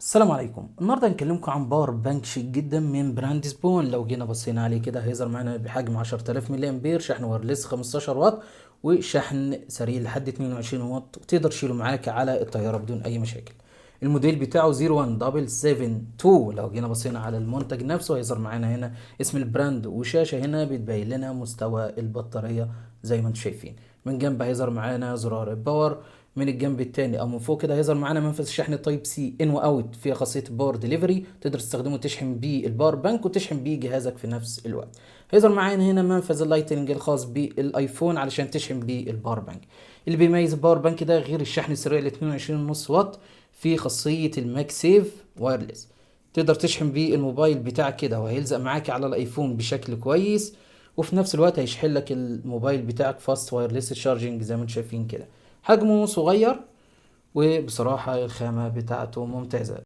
السلام عليكم. النهارده هنكلمكم عن باور بانك شيك جدا من براند سبون. لو جينا بصينا عليه كده هيظهر معانا بحجم 10000 ملي امبير، شحن وايرلس 15 واط، وشحن سريع لحد 22 واط، وتقدر تشيله معاك على الطياره بدون اي مشاكل. الموديل بتاعه 01772. لو جينا بصينا على المنتج نفسه هيظهر معانا هنا اسم البراند، وشاشه هنا بتبين لنا مستوى البطاريه زي ما انتم شايفين. من جنب هيظهر معانا زرار الباور، من الجنب التاني او من فوق كده هيظهر معانا منفذ الشحن تايب سي ان واوت فيها خاصيه الباور ديليفري، تقدر تستخدمه تشحن بيه الباور بانك وتشحن بيه جهازك في نفس الوقت. هيظهر معانا هنا منفذ اللايتنج الخاص بالايفون علشان تشحن بيه الباور بانك. اللي بيميز الباور بانك ده غير الشحن السريع ل 22.5 واط، في خاصيه الماك سيف وايرلس، تقدر تشحن بيه الموبايل بتاعك كده وهيلزق معاك على الايفون بشكل كويس، وفي نفس الوقت هيشحن لك الموبايل بتاعك فاست وايرلس تشارجنج زي ما انتم شايفين كده. حجمه صغير، وبصراحة الخامة بتاعته ممتازة.